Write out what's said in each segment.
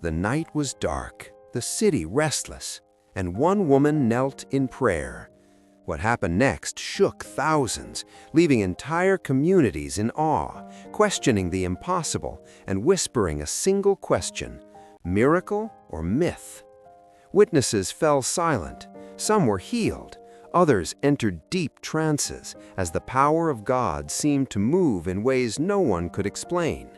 The night was dark, the city restless, and one woman knelt in prayer. What happened next shook thousands, leaving entire communities in awe, questioning the impossible and whispering a single question: miracle or myth? Witnesses fell silent. Some were healed. Others entered deep trances as the power of God seemed to move in ways no one could explain.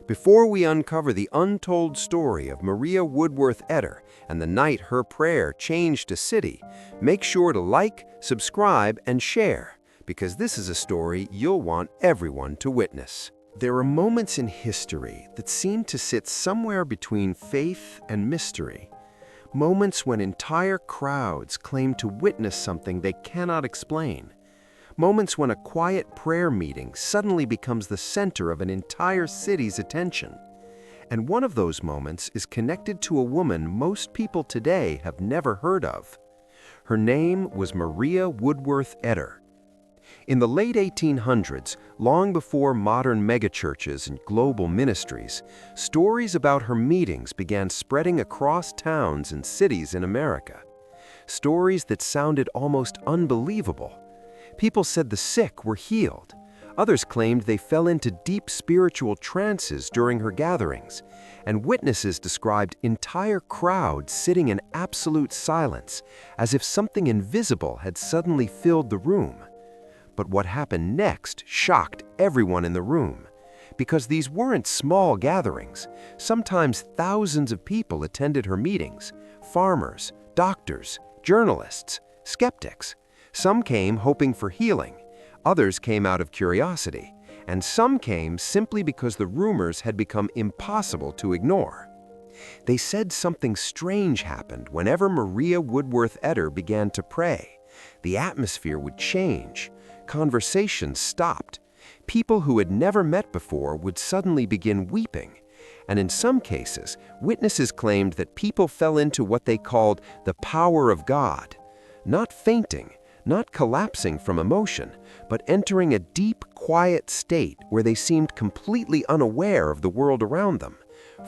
Before we uncover the untold story of Maria Woodworth-Etter and the night her prayer changed a city, make sure to like, subscribe, and share, because this is a story you'll want everyone to witness. There are moments in history that seem to sit somewhere between faith and mystery. Moments when entire crowds claim to witness something they cannot explain. Moments when a quiet prayer meeting suddenly becomes the center of an entire city's attention. And one of those moments is connected to a woman most people today have never heard of. Her name was Maria Woodworth-Etter. In the late 1800s, long before modern megachurches and global ministries, stories about her meetings began spreading across towns and cities in America. Stories that sounded almost unbelievable. People said the sick were healed. Others claimed they fell into deep spiritual trances during her gatherings. And witnesses described entire crowds sitting in absolute silence, as if something invisible had suddenly filled the room. But what happened next shocked everyone in the room. Because these weren't small gatherings. Sometimes thousands of people attended her meetings. Farmers, doctors, journalists, skeptics. Some came hoping for healing, others came out of curiosity, and some came simply because the rumors had become impossible to ignore. They said something strange happened whenever Maria Woodworth-Etter began to pray. The atmosphere would change, conversations stopped, people who had never met before would suddenly begin weeping, and in some cases, witnesses claimed that people fell into what they called the power of God, not fainting, not collapsing from emotion, but entering a deep, quiet state where they seemed completely unaware of the world around them,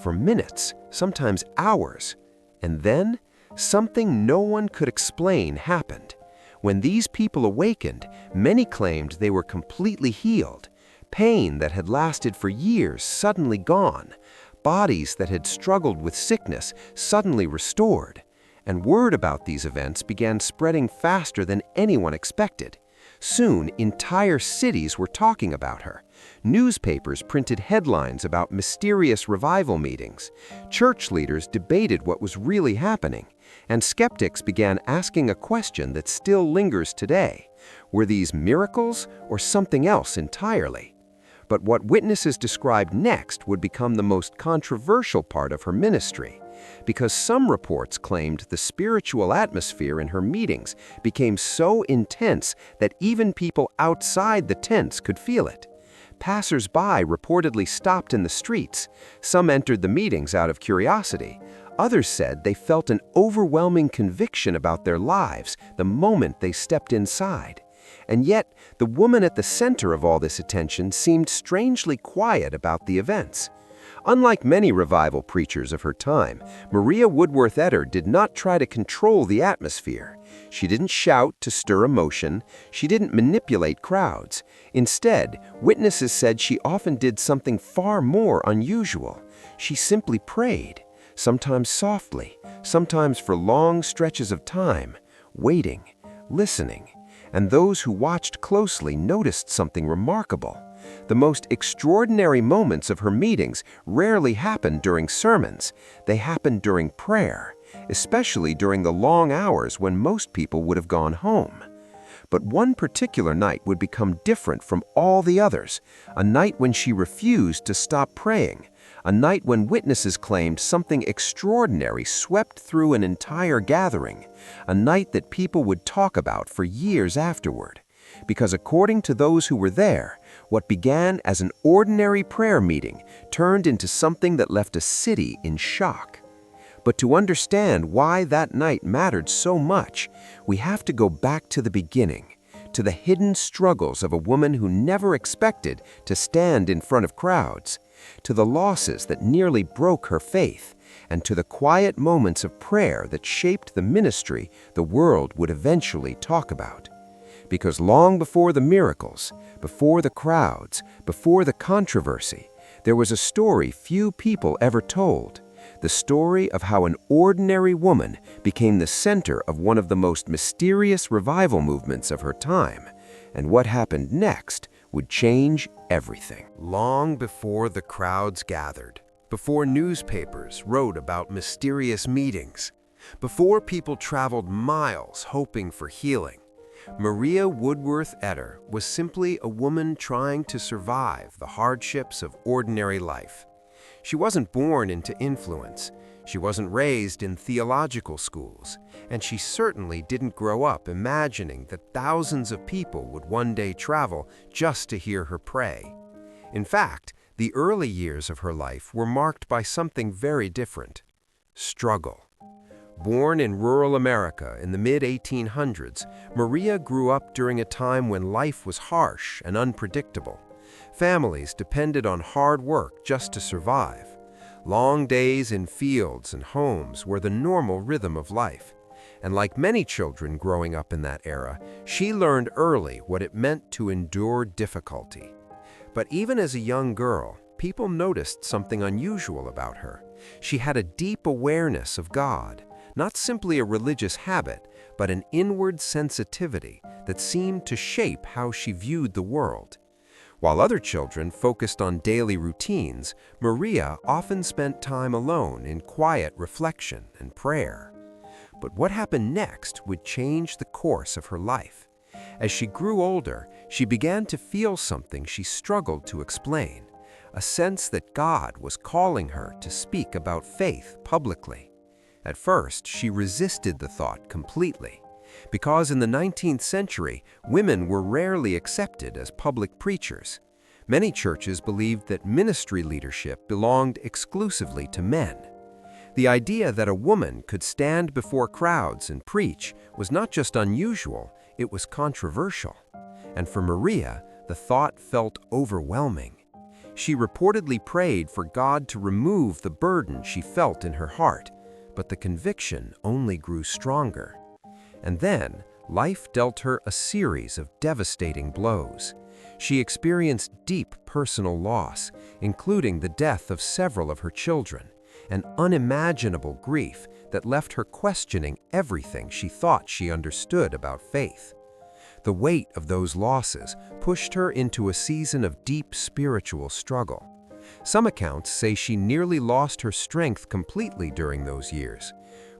for minutes, sometimes hours. And then, something no one could explain happened. When these people awakened, many claimed they were completely healed. Pain that had lasted for years suddenly gone. Bodies that had struggled with sickness suddenly restored. And word about these events began spreading faster than anyone expected. Soon, entire cities were talking about her. Newspapers printed headlines about mysterious revival meetings. Church leaders debated what was really happening. And skeptics began asking a question that still lingers today. Were these miracles or something else entirely? But what witnesses described next would become the most controversial part of her ministry. Because some reports claimed the spiritual atmosphere in her meetings became so intense that even people outside the tents could feel it. Passers-by reportedly stopped in the streets. Some entered the meetings out of curiosity. Others said they felt an overwhelming conviction about their lives the moment they stepped inside. And yet, the woman at the center of all this attention seemed strangely quiet about the events. Unlike many revival preachers of her time, Maria Woodworth-Etter did not try to control the atmosphere. She didn't shout to stir emotion. She didn't manipulate crowds. Instead, witnesses said she often did something far more unusual. She simply prayed, sometimes softly, sometimes for long stretches of time, waiting, listening. And those who watched closely noticed something remarkable. The most extraordinary moments of her meetings rarely happened during sermons. They happened during prayer, especially during the long hours when most people would have gone home. But one particular night would become different from all the others, a night when she refused to stop praying, a night when witnesses claimed something extraordinary swept through an entire gathering, a night that people would talk about for years afterward. Because according to those who were there, what began as an ordinary prayer meeting turned into something that left a city in shock. But to understand why that night mattered so much, we have to go back to the beginning, to the hidden struggles of a woman who never expected to stand in front of crowds, to the losses that nearly broke her faith, and to the quiet moments of prayer that shaped the ministry the world would eventually talk about. Because long before the miracles, before the crowds, before the controversy, there was a story few people ever told. The story of how an ordinary woman became the center of one of the most mysterious revival movements of her time, and what happened next would change everything. Long before the crowds gathered, before newspapers wrote about mysterious meetings, before people traveled miles hoping for healing, Maria Woodworth-Etter was simply a woman trying to survive the hardships of ordinary life. She wasn't born into influence, she wasn't raised in theological schools, and she certainly didn't grow up imagining that thousands of people would one day travel just to hear her pray. In fact, the early years of her life were marked by something very different: struggle. Born in rural America in the mid-1800s, Maria grew up during a time when life was harsh and unpredictable. Families depended on hard work just to survive. Long days in fields and homes were the normal rhythm of life. And like many children growing up in that era, she learned early what it meant to endure difficulty. But even as a young girl, people noticed something unusual about her. She had a deep awareness of God, not simply a religious habit, but an inward sensitivity that seemed to shape how she viewed the world. While other children focused on daily routines, Maria often spent time alone in quiet reflection and prayer. But what happened next would change the course of her life. As she grew older, she began to feel something she struggled to explain, a sense that God was calling her to speak about faith publicly. At first, she resisted the thought completely, because in the 19th century, women were rarely accepted as public preachers. Many churches believed that ministry leadership belonged exclusively to men. The idea that a woman could stand before crowds and preach was not just unusual, it was controversial. And for Maria, the thought felt overwhelming. She reportedly prayed for God to remove the burden she felt in her heart, but the conviction only grew stronger. And then, life dealt her a series of devastating blows. She experienced deep personal loss, including the death of several of her children, an unimaginable grief that left her questioning everything she thought she understood about faith. The weight of those losses pushed her into a season of deep spiritual struggle. Some accounts say she nearly lost her strength completely during those years.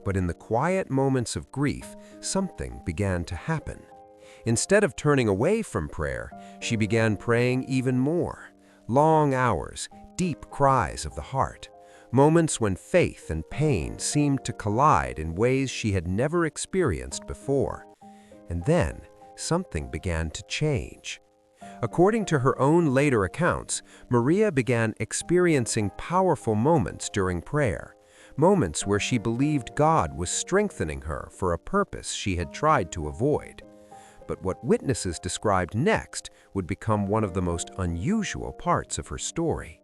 But in the quiet moments of grief, something began to happen. Instead of turning away from prayer, she began praying even more. Long hours, deep cries of the heart, moments when faith and pain seemed to collide in ways she had never experienced before. And then, something began to change. According to her own later accounts, Maria began experiencing powerful moments during prayer, moments where she believed God was strengthening her for a purpose she had tried to avoid. But what witnesses described next would become one of the most unusual parts of her story.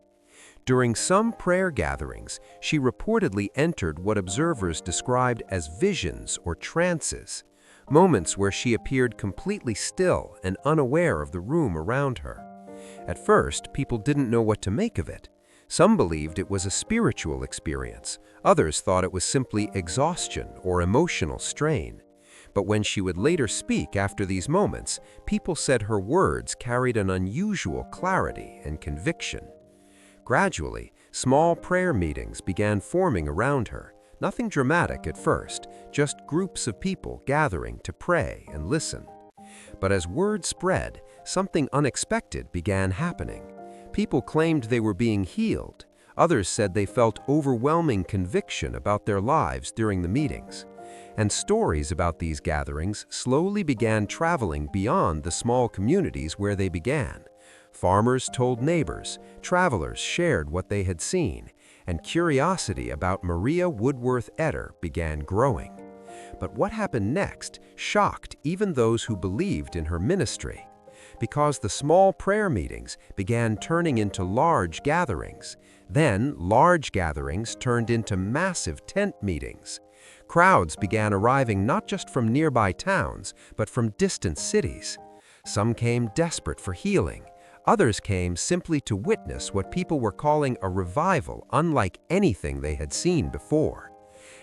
During some prayer gatherings, she reportedly entered what observers described as visions or trances, moments where she appeared completely still and unaware of the room around her. At first, people didn't know what to make of it. Some believed it was a spiritual experience. Others thought it was simply exhaustion or emotional strain. But when she would later speak after these moments, people said her words carried an unusual clarity and conviction. Gradually, small prayer meetings began forming around her. Nothing dramatic at first, just groups of people gathering to pray and listen. But as word spread, something unexpected began happening. People claimed they were being healed. Others said they felt overwhelming conviction about their lives during the meetings. And stories about these gatherings slowly began traveling beyond the small communities where they began. Farmers told neighbors, travelers shared what they had seen, and curiosity about Maria Woodworth-Etter began growing. But what happened next shocked even those who believed in her ministry. Because the small prayer meetings began turning into large gatherings, Then, large gatherings turned into massive tent meetings. Crowds began arriving not just from nearby towns, but from distant cities. Some came desperate for healing. Others came simply to witness what people were calling a revival unlike anything they had seen before.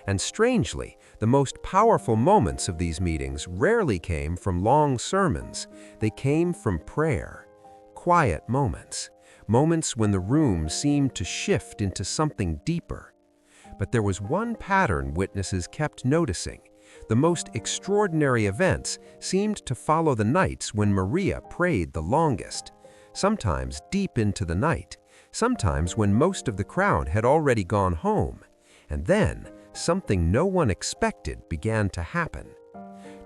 And strangely, the most powerful moments of these meetings rarely came from long sermons. They came from prayer. Quiet moments. Moments when the room seemed to shift into something deeper. But there was one pattern witnesses kept noticing. The most extraordinary events seemed to follow the nights when Maria prayed the longest. Sometimes deep into the night, sometimes when most of the crowd had already gone home. And then, something no one expected began to happen.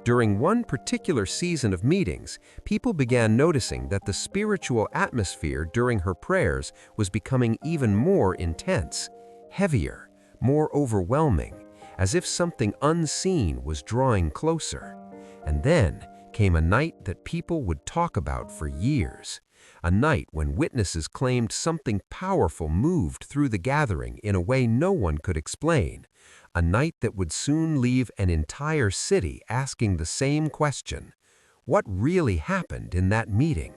During one particular season of meetings, people began noticing that the spiritual atmosphere during her prayers was becoming even more intense, heavier, more overwhelming, as if something unseen was drawing closer. And then came a night that people would talk about for years. A night when witnesses claimed something powerful moved through the gathering in a way no one could explain. A night that would soon leave an entire city asking the same question: what really happened in that meeting?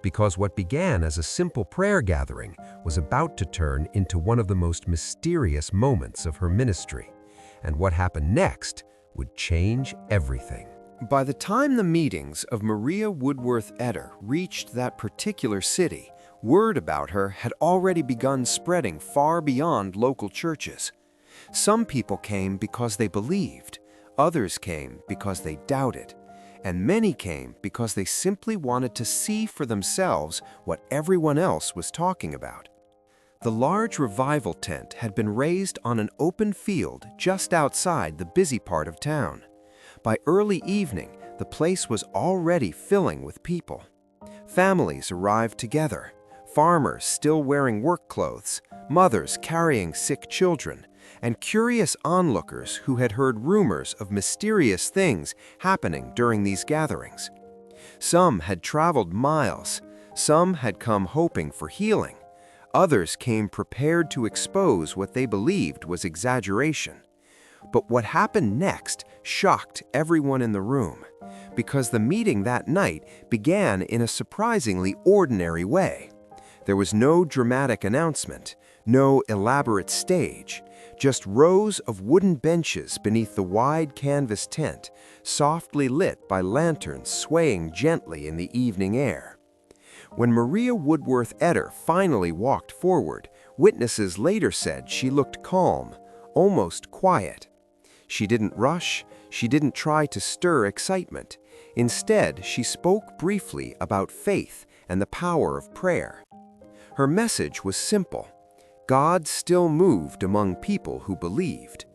Because what began as a simple prayer gathering was about to turn into one of the most mysterious moments of her ministry. And what happened next would change everything. By the time the meetings of Maria Woodworth-Etter reached that particular city, word about her had already begun spreading far beyond local churches. Some people came because they believed, others came because they doubted, and many came because they simply wanted to see for themselves what everyone else was talking about. The large revival tent had been raised on an open field just outside the busy part of town. By early evening, the place was already filling with people. Families arrived together, farmers still wearing work clothes, mothers carrying sick children, and curious onlookers who had heard rumors of mysterious things happening during these gatherings. Some had traveled miles, some had come hoping for healing, others came prepared to expose what they believed was exaggeration. But what happened next shocked everyone in the room, because the meeting that night began in a surprisingly ordinary way. There was no dramatic announcement, no elaborate stage, just rows of wooden benches beneath the wide canvas tent, softly lit by lanterns swaying gently in the evening air. When Maria Woodworth-Etter finally walked forward, witnesses later said she looked calm, almost quiet. She didn't rush, she didn't try to stir excitement. Instead, she spoke briefly about faith and the power of prayer. Her message was simple. God still moved among people who believed.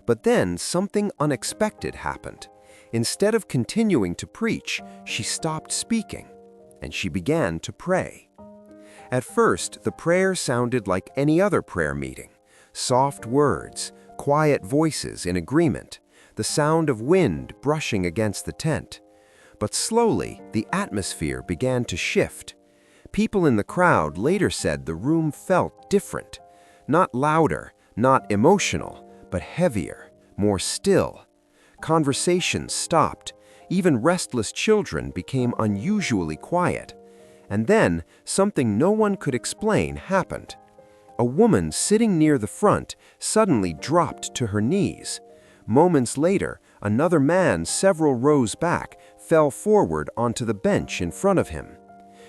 But then something unexpected happened. Instead of continuing to preach, she stopped speaking, and she began to pray. At first, the prayer sounded like any other prayer meeting. Soft words, quiet voices in agreement, the sound of wind brushing against the tent. But slowly, the atmosphere began to shift. People in the crowd later said the room felt different. Not louder, not emotional, but heavier, more still. Conversations stopped. Even restless children became unusually quiet. And then, something no one could explain happened. A woman sitting near the front suddenly dropped to her knees. Moments later, another man several rows back fell forward onto the bench in front of him.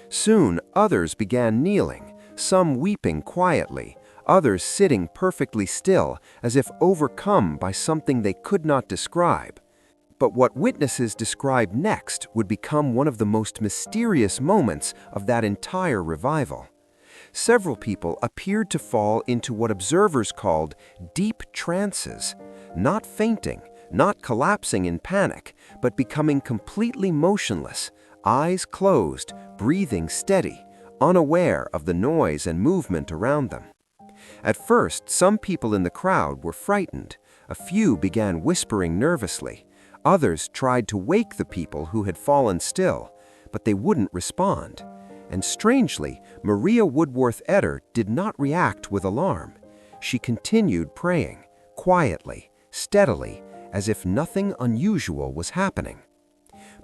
Soon, others began kneeling, some weeping quietly, others sitting perfectly still, as if overcome by something they could not describe. But what witnesses described next would become one of the most mysterious moments of that entire revival. Several people appeared to fall into what observers called deep trances, not fainting, not collapsing in panic, but becoming completely motionless, eyes closed, breathing steady, unaware of the noise and movement around them. At first, some people in the crowd were frightened. A few began whispering nervously. Others tried to wake the people who had fallen still, but they wouldn't respond. And strangely, Maria Woodworth-Etter did not react with alarm. She continued praying, quietly, steadily, as if nothing unusual was happening.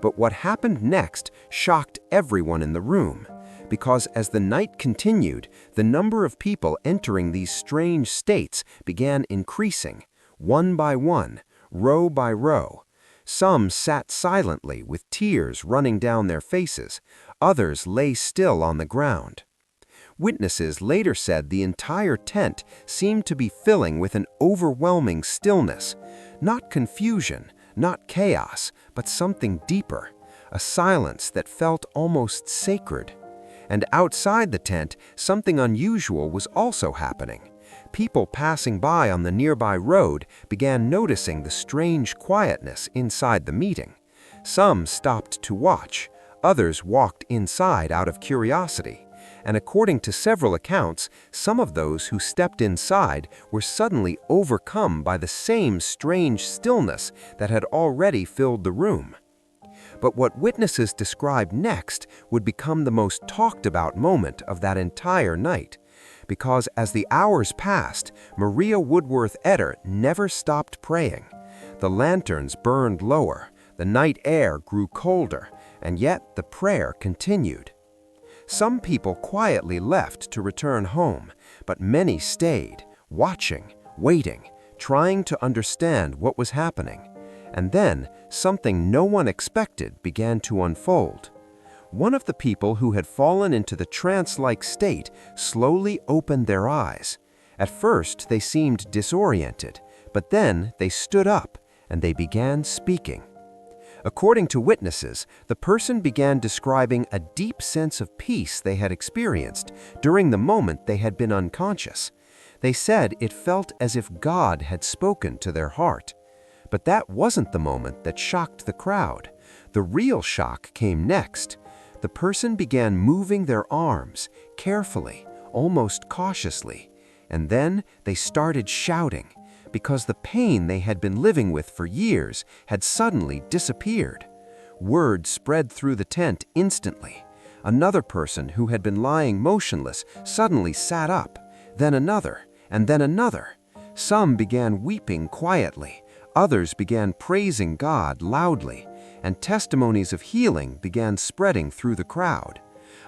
But what happened next shocked everyone in the room, because as the night continued, the number of people entering these strange states began increasing, one by one, row by row. Some sat silently with tears running down their faces, others lay still on the ground. Witnesses later said the entire tent seemed to be filling with an overwhelming stillness, not confusion, not chaos, but something deeper, a silence that felt almost sacred. And outside the tent, something unusual was also happening. People passing by on the nearby road began noticing the strange quietness inside the meeting. Some stopped to watch, others walked inside out of curiosity. And according to several accounts, some of those who stepped inside were suddenly overcome by the same strange stillness that had already filled the room. But what witnesses described next would become the most talked about moment of that entire night, because as the hours passed, Maria Woodworth-Etter never stopped praying. The lanterns burned lower, the night air grew colder, and yet the prayer continued. Some people quietly left to return home, but many stayed, watching, waiting, trying to understand what was happening. And then, something no one expected began to unfold. One of the people who had fallen into the trance-like state slowly opened their eyes. At first, they seemed disoriented, but then they stood up and they began speaking. According to witnesses, the person began describing a deep sense of peace they had experienced during the moment they had been unconscious. They said it felt as if God had spoken to their heart. But that wasn't the moment that shocked the crowd. The real shock came next. The person began moving their arms, carefully, almost cautiously, and then they started shouting, because the pain they had been living with for years had suddenly disappeared. Word spread through the tent instantly. Another person who had been lying motionless suddenly sat up, then another, and then another. Some began weeping quietly. Others began praising God loudly, and testimonies of healing began spreading through the crowd.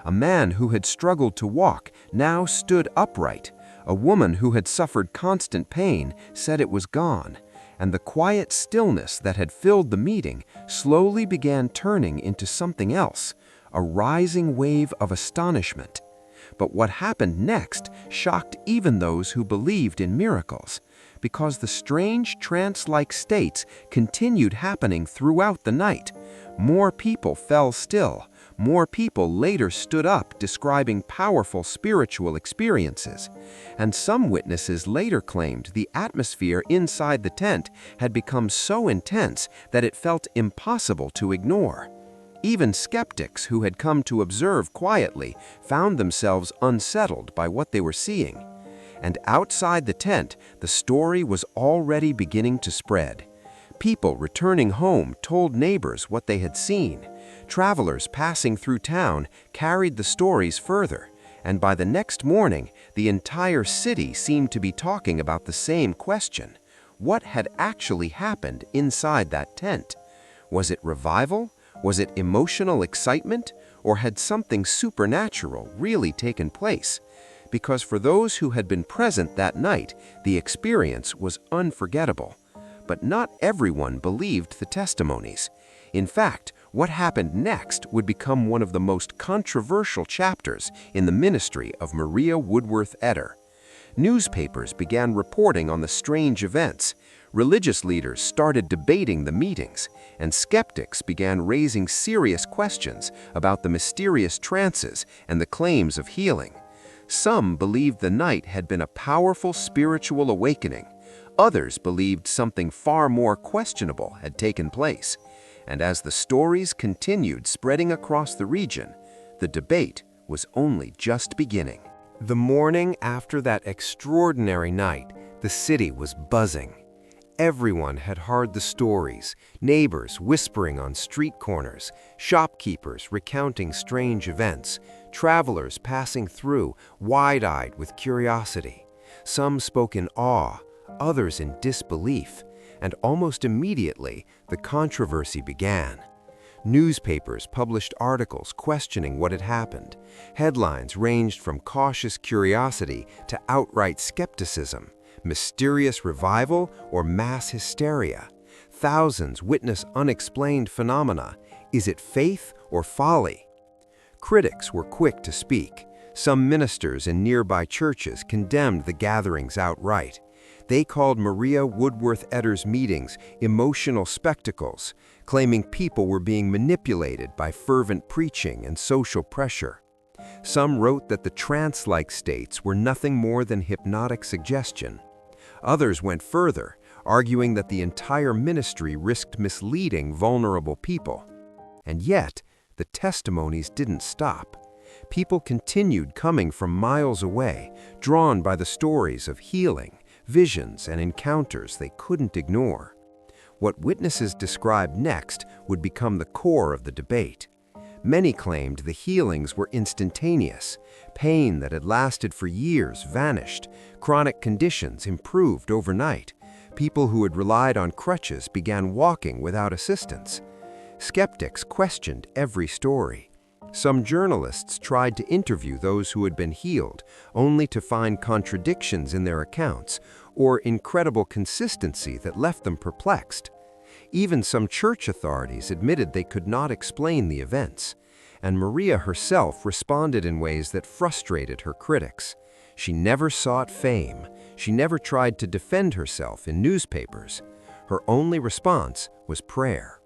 A man who had struggled to walk now stood upright. A woman who had suffered constant pain said it was gone, and the quiet stillness that had filled the meeting slowly began turning into something else, a rising wave of astonishment. But what happened next shocked even those who believed in miracles, because the strange trance-like states continued happening throughout the night. More people fell still. More people later stood up describing powerful spiritual experiences. And some witnesses later claimed the atmosphere inside the tent had become so intense that it felt impossible to ignore. Even skeptics who had come to observe quietly found themselves unsettled by what they were seeing. And outside the tent, the story was already beginning to spread. People returning home told neighbors what they had seen. Travelers passing through town carried the stories further, and by the next morning, the entire city seemed to be talking about the same question. What had actually happened inside that tent? Was it revival? Was it emotional excitement? Or had something supernatural really taken place? Because for those who had been present that night, the experience was unforgettable. But not everyone believed the testimonies. In fact, what happened next would become one of the most controversial chapters in the ministry of Maria Woodworth-Etter. Newspapers began reporting on the strange events. Religious leaders started debating the meetings, and skeptics began raising serious questions about the mysterious trances and the claims of healing. Some believed the night had been a powerful spiritual awakening. Others believed something far more questionable had taken place. And as the stories continued spreading across the region, the debate was only just beginning. The morning after that extraordinary night, the city was buzzing. Everyone had heard the stories, neighbors whispering on street corners, shopkeepers recounting strange events, travelers passing through, wide-eyed with curiosity. Some spoke in awe, others in disbelief, and almost immediately the controversy began. Newspapers published articles questioning what had happened. Headlines ranged from cautious curiosity to outright skepticism, mysterious revival or mass hysteria. Thousands witness unexplained phenomena. Is it faith or folly? Critics were quick to speak. Some ministers in nearby churches condemned the gatherings outright. They called Maria Woodworth-Etter's meetings emotional spectacles, claiming people were being manipulated by fervent preaching and social pressure. Some wrote that the trance-like states were nothing more than hypnotic suggestion. Others went further, arguing that the entire ministry risked misleading vulnerable people. And yet, the testimonies didn't stop. People continued coming from miles away, drawn by the stories of healing, visions, and encounters they couldn't ignore. What witnesses described next would become the core of the debate. Many claimed the healings were instantaneous. Pain that had lasted for years vanished. Chronic conditions improved overnight. People who had relied on crutches began walking without assistance. Skeptics questioned every story. Some journalists tried to interview those who had been healed, only to find contradictions in their accounts or incredible consistency that left them perplexed. Even some church authorities admitted they could not explain the events, and Maria herself responded in ways that frustrated her critics. She never sought fame. She never tried to defend herself in newspapers. Her only response was prayer.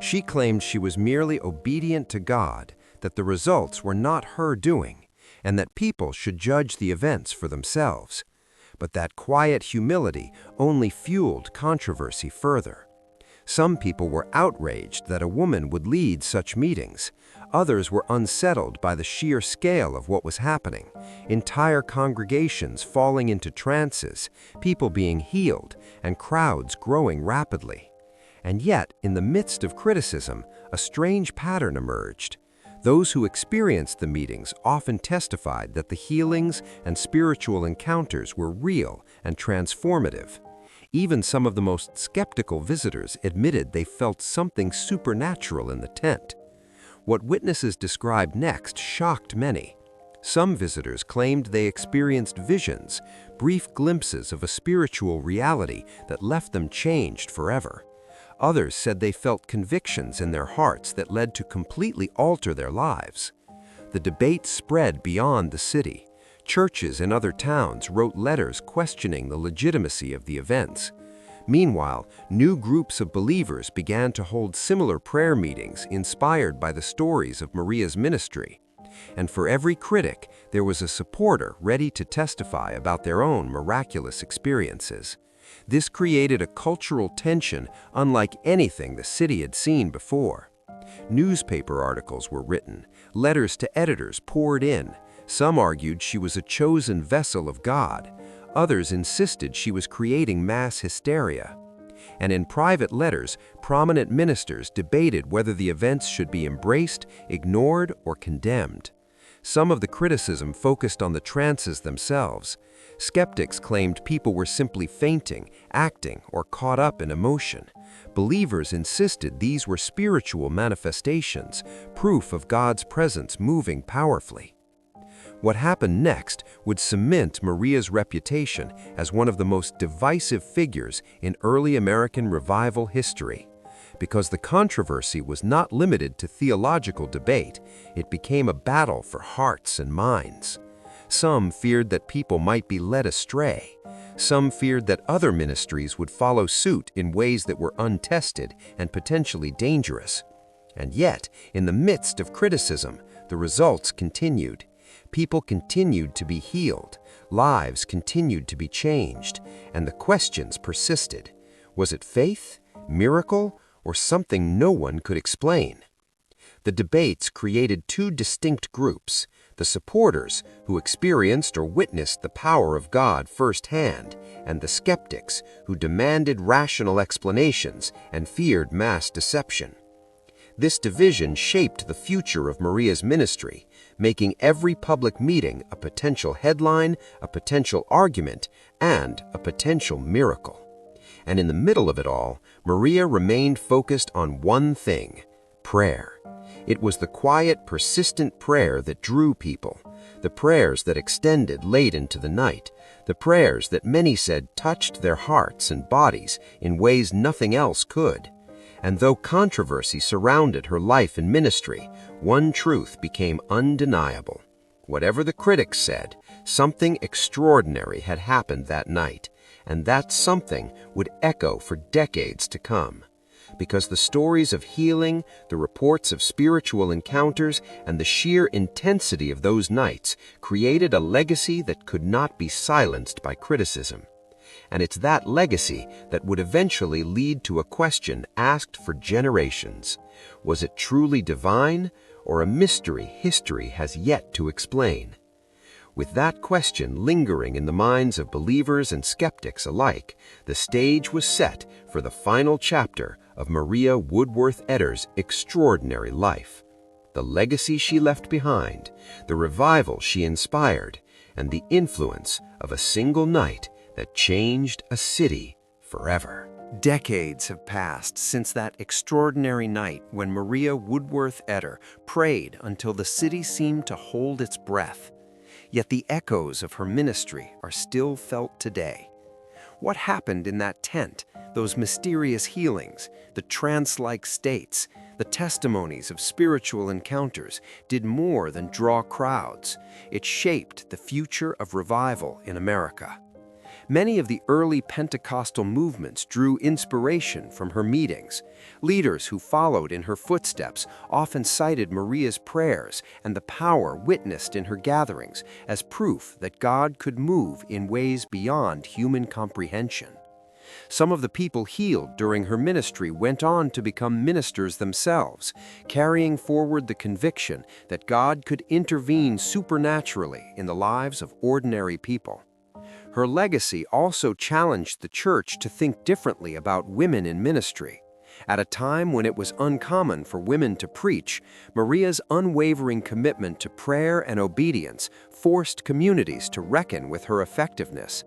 She claimed she was merely obedient to God, that the results were not her doing, and that people should judge the events for themselves. But that quiet humility only fueled controversy further. Some people were outraged that a woman would lead such meetings. Others were unsettled by the sheer scale of what was happening. Entire congregations falling into trances, people being healed, and crowds growing rapidly. And yet, in the midst of criticism, a strange pattern emerged. Those who experienced the meetings often testified that the healings and spiritual encounters were real and transformative. Even some of the most skeptical visitors admitted they felt something supernatural in the tent. What witnesses described next shocked many. Some visitors claimed they experienced visions, brief glimpses of a spiritual reality that left them changed forever. Others said they felt convictions in their hearts that led to completely alter their lives. The debate spread beyond the city. Churches in other towns wrote letters questioning the legitimacy of the events. Meanwhile, new groups of believers began to hold similar prayer meetings inspired by the stories of Maria's ministry. And for every critic, there was a supporter ready to testify about their own miraculous experiences. This created a cultural tension unlike anything the city had seen before. Newspaper articles were written, letters to editors poured in. Some argued she was a chosen vessel of God. Others insisted she was creating mass hysteria. And in private letters, prominent ministers debated whether the events should be embraced, ignored, or condemned. Some of the criticism focused on the trances themselves. Skeptics claimed people were simply fainting, acting, or caught up in emotion. Believers insisted these were spiritual manifestations, proof of God's presence moving powerfully. What happened next would cement Maria's reputation as one of the most divisive figures in early American revival history. Because the controversy was not limited to theological debate, it became a battle for hearts and minds. Some feared that people might be led astray. Some feared that other ministries would follow suit in ways that were untested and potentially dangerous. And yet, in the midst of criticism, the results continued. People continued to be healed, lives continued to be changed, and the questions persisted. Was it faith, miracle, or something no one could explain? The debates created two distinct groups: the supporters who experienced or witnessed the power of God firsthand, and the skeptics who demanded rational explanations and feared mass deception. This division shaped the future of Maria's ministry, making every public meeting a potential headline, a potential argument, and a potential miracle. And in the middle of it all, Maria remained focused on one thing: prayer. It was the quiet, persistent prayer that drew people, the prayers that extended late into the night, the prayers that many said touched their hearts and bodies in ways nothing else could. And though controversy surrounded her life and ministry, one truth became undeniable. Whatever the critics said, something extraordinary had happened that night, and that something would echo for decades to come. Because the stories of healing, the reports of spiritual encounters, and the sheer intensity of those nights created a legacy that could not be silenced by criticism. And it's that legacy that would eventually lead to a question asked for generations. Was it truly divine, or a mystery history has yet to explain? With that question lingering in the minds of believers and skeptics alike, the stage was set for the final chapter of Maria Woodworth-Etter's extraordinary life. The legacy she left behind, the revival she inspired, and the influence of a single night that changed a city forever. Decades have passed since that extraordinary night when Maria Woodworth-Etter prayed until the city seemed to hold its breath. Yet the echoes of her ministry are still felt today. What happened in that tent, those mysterious healings, the trance-like states, the testimonies of spiritual encounters, did more than draw crowds. It shaped the future of revival in America. Many of the early Pentecostal movements drew inspiration from her meetings. Leaders who followed in her footsteps often cited Maria's prayers and the power witnessed in her gatherings as proof that God could move in ways beyond human comprehension. Some of the people healed during her ministry went on to become ministers themselves, carrying forward the conviction that God could intervene supernaturally in the lives of ordinary people. Her legacy also challenged the church to think differently about women in ministry. At a time when it was uncommon for women to preach, Maria's unwavering commitment to prayer and obedience forced communities to reckon with her effectiveness.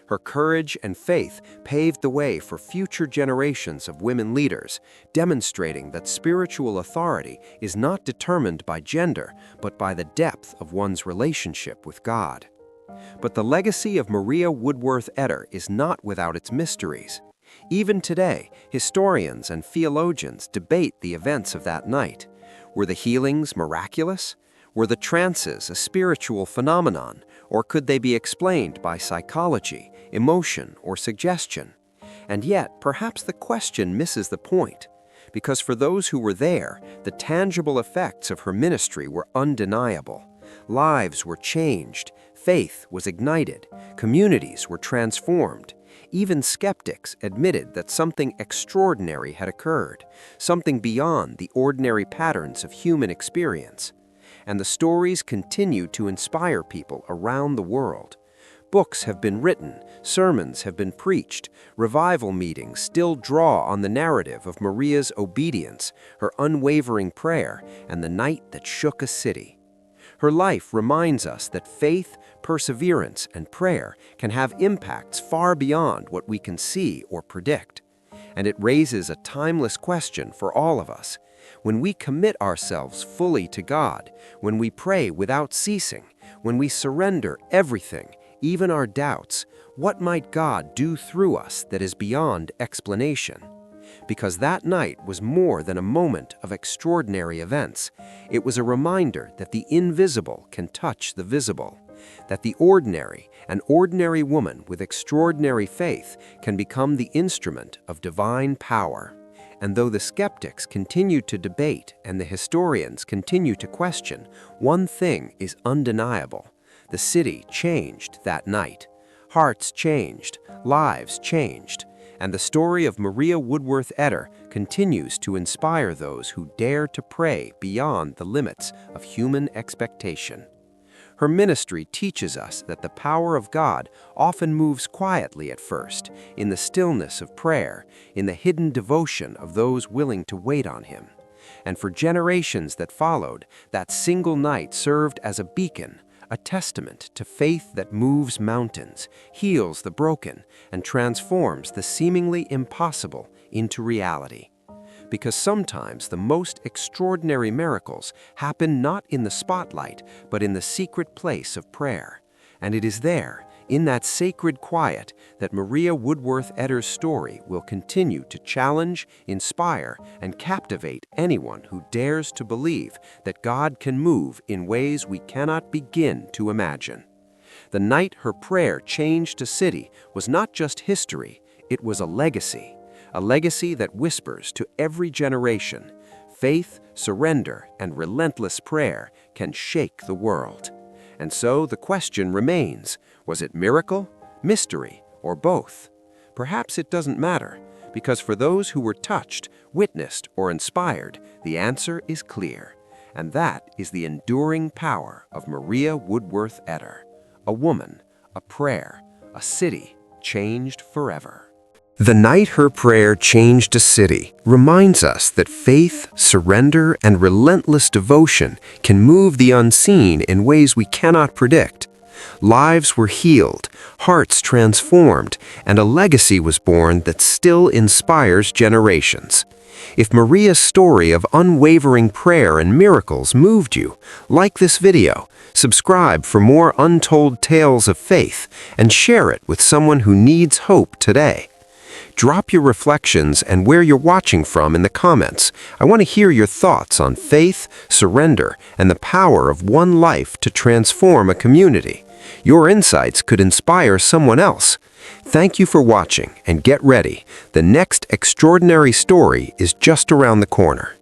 Her courage and faith paved the way for future generations of women leaders, demonstrating that spiritual authority is not determined by gender, but by the depth of one's relationship with God. But the legacy of Maria Woodworth-Etter is not without its mysteries. Even today, historians and theologians debate the events of that night. Were the healings miraculous? Were the trances a spiritual phenomenon, or could they be explained by psychology, emotion, or suggestion? And yet, perhaps the question misses the point, because for those who were there, the tangible effects of her ministry were undeniable. Lives were changed, faith was ignited, communities were transformed. Even skeptics admitted that something extraordinary had occurred, something beyond the ordinary patterns of human experience. And the stories continue to inspire people around the world. Books have been written, sermons have been preached, revival meetings still draw on the narrative of Maria's obedience, her unwavering prayer, and the night that shook a city. Her life reminds us that faith, perseverance, and prayer can have impacts far beyond what we can see or predict. And it raises a timeless question for all of us. When we commit ourselves fully to God, when we pray without ceasing, when we surrender everything, even our doubts, what might God do through us that is beyond explanation? Because that night was more than a moment of extraordinary events. It was a reminder that the invisible can touch the visible, that the ordinary, an ordinary woman with extraordinary faith, can become the instrument of divine power. And though the skeptics continue to debate and the historians continue to question, one thing is undeniable. The city changed that night. Hearts changed, lives changed. And the story of Maria Woodworth-Etter continues to inspire those who dare to pray beyond the limits of human expectation. Her ministry teaches us that the power of God often moves quietly at first, in the stillness of prayer, in the hidden devotion of those willing to wait on Him. And for generations that followed, that single night served as a beacon, a testament to faith that moves mountains, heals the broken, and transforms the seemingly impossible into reality. Because sometimes the most extraordinary miracles happen not in the spotlight, but in the secret place of prayer. And it is there, in that sacred quiet, that Maria Woodworth-Etter's story will continue to challenge, inspire, and captivate anyone who dares to believe that God can move in ways we cannot begin to imagine. The night her prayer changed a city was not just history, it was a legacy that whispers to every generation, faith, surrender, and relentless prayer can shake the world. And so the question remains, was it miracle, mystery, or both? Perhaps it doesn't matter, because for those who were touched, witnessed, or inspired, the answer is clear. And that is the enduring power of Maria Woodworth-Etter, a woman, a prayer, a city changed forever. The night her prayer changed a city reminds us that faith, surrender, and relentless devotion can move the unseen in ways we cannot predict. Lives were healed, hearts transformed, and a legacy was born that still inspires generations. If Maria's story of unwavering prayer and miracles moved you, like this video, subscribe for more untold tales of faith, and share it with someone who needs hope today. Drop your reflections and where you're watching from in the comments. I want to hear your thoughts on faith, surrender, and the power of one life to transform a community. Your insights could inspire someone else. Thank you for watching, and get ready. The next extraordinary story is just around the corner.